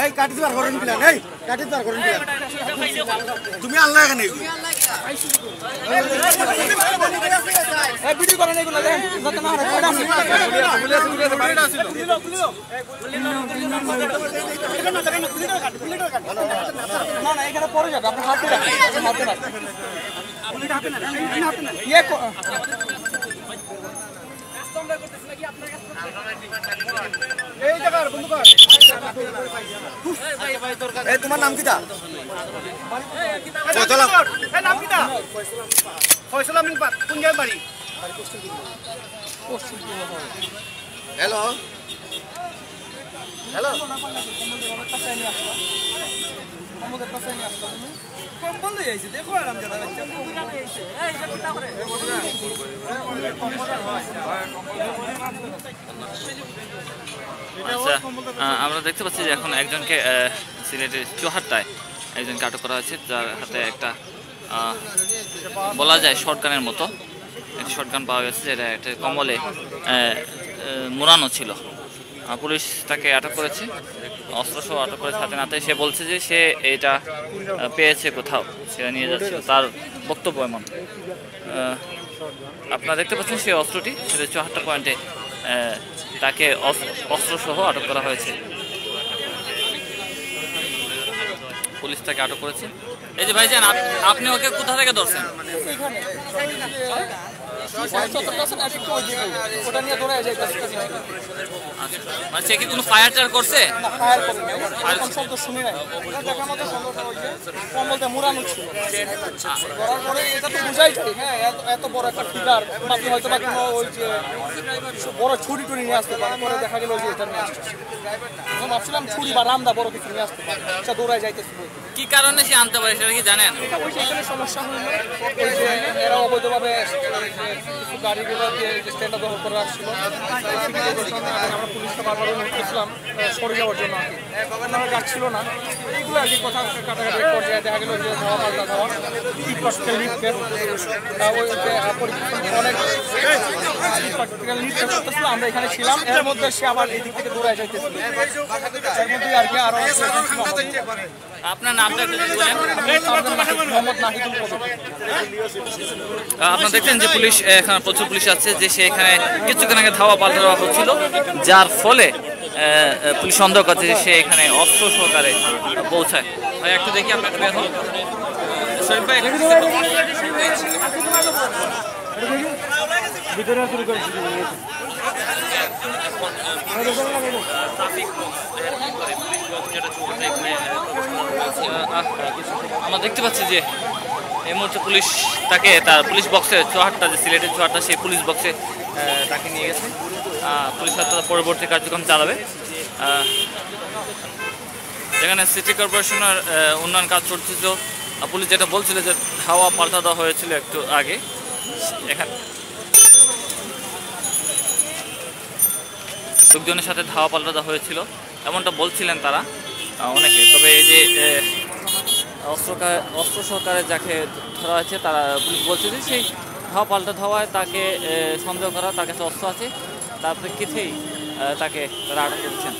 এই কাটিতে বার করেন প্ল্যান এই কাটিতে বার করেন প্ল্যান তুমি আল্লাহ এখানে এই ভিডিও করেন এগুলো দেন যত না হয় না না এখানে পড়ে যাবে আপনি হাতে রাখেন হাতে রাখেন পুলিশ হাতে না ইয়ে এই জায়গার বন্ধু কর এই তোমার নাম কিটা ফয়সালা এই নাম কিটা ফয়সালা মিনপাত কোন জায়গায় বাড়ি হ্যালো হ্যালো আমাদের পাশে নিয়ে আসতো কম বন্ধ হয়ে যাচ্ছে দেখো আরাম জায়গা বাচ্চা এই এটা কিটা করে আচ্ছা আমরা দেখতে পাচ্ছি যে এখন একজনকে সিলেটের চুয়াহাট্টায় একজনকে আটক করা হয়েছে যার হাতে একটা বলা যায় শর্টগানের মতো একটি শর্টগান পাওয়া গেছে যেটা একটা কম্বলে মোড়ানো ছিল পুলিশ তাকে আটক করেছে অস্ত্রসহ আটক করেছে হাতে নাতে সে বলছে যে সে এটা পেয়েছে কোথাও সেটা নিয়ে যাচ্ছে তার বক্তব্য এমন আপনারা দেখতে পাচ্ছেন সেই অস্ত্রটি সেটা ৭৪ পয়েন্টে তাকে অস্ত্রসহ আটক করা হয়েছে পুলিশ তাকে আটক করেছে এই যে ভাইজান আপনি ওকে কোথা থেকে ধরছেন মানে সে কি কোনো ফায়ার টায়ার করছে এত বড় একটা ফিগার আপনি হয়তো বা কোনো ওই যে বড় ছুরি টুরি নিয়ে আসতে পারেন পরে দেখা গেল যে এটা নিয়ে আসছে ভাবছিলাম ছুরি বা রামদা বড় কিছু নিয়ে আসতে পারে সেটা দৌড়ায় যাইতেছিল কি কারণে সে আনতে পারে সেটা কি জানেন এখানে সমস্যা হলো এরা অবৈধভাবে কিছু গাড়িগুলো দিয়ে স্ট্যান্ডটা দখল করে রাখছিল আমরা পুলিশকে বারবার উঠেছিলাম সরে যাওয়ার জন্য আমরা যাচ্ছিল না এইগুলো আর কি কথা কাটাকাটি পর্যায়ে দেখা গেল যে ধাওয়া পাল্টা ধাওয়া অনেক করতেছিল আমরা এখানে ছিলাম এর মধ্যে সে আবার এই দিক থেকে দৌড়ায় যাইতেছিল এর মধ্যে আর কি আরো আপনার নামটা মোহাম্মদ নাহিদুল কবির আপনারা দেখলেন যে পুলিশ এখানে প্রচুর পুলিশ আছে যে সে এখানে কিছুক্ষণ আগে ধাওয়া পাল্টা দেওয়া হচ্ছিল যার ফলে পুলিশ সন্দেহ করছে যে সে এখানে অস্ত্র সহকারে পৌঁছায় ভাই একটু দেখি আপনার একটু এখন শরীফ ভাই আমরা দেখতে পাচ্ছি যে এই মুহূর্তে পুলিশ তাকে তার পুলিশ বক্সে চুয়াহাট্টা যে সিলেটের চুয়াহাট্টা সেই পুলিশ বক্সে তাকে নিয়ে গেছে পুলিশ হয়তো পরবর্তী কার্যক্রম চালাবে যেখানে সিটি কর্পোরেশনের উন্নয়ন কাজ চলছিল পুলিশ যেটা বলছিল যে ধাওয়া পাল্টা দেওয়া হয়েছিল একটু আগে এখানে লোকজনের সাথে ধাওয়া পাল্টা দেওয়া হয়েছিল এমনটা বলছিলেন তারা অনেকে তবে এই যে অস্ত্র সহকারে যাকে ধরা হয়েছে তারা পুলিশ বলছে যে সেই ধাওয়া পাল্টা ধাওয়ায় তাকে সন্দেহ করা তার কাছে অস্ত্র আছে তার প্রেক্ষিতেই তাকে তারা আটক করেছেন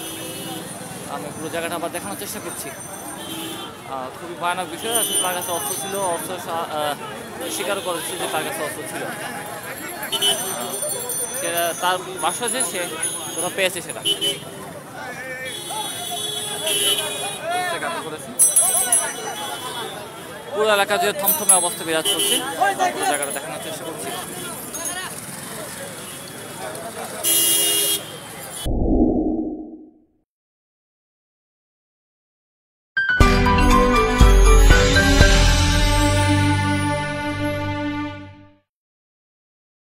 আমি পুরো জায়গাটা আবার দেখানোর চেষ্টা করছি খুবই ভয়ানক বিষয় আসলে তার কাছে অস্ত্র ছিল অস্ত্র স্বীকার করেছে যে তার কাছে অস্ত্র ছিল সেটা তার বাসা যে সে কোথাও পেয়েছে সেটা পুরো এলাকা যে থমথমে অবস্থা বিরাজ করছে পুরো জায়গাটা দেখানোর চেষ্টা করছি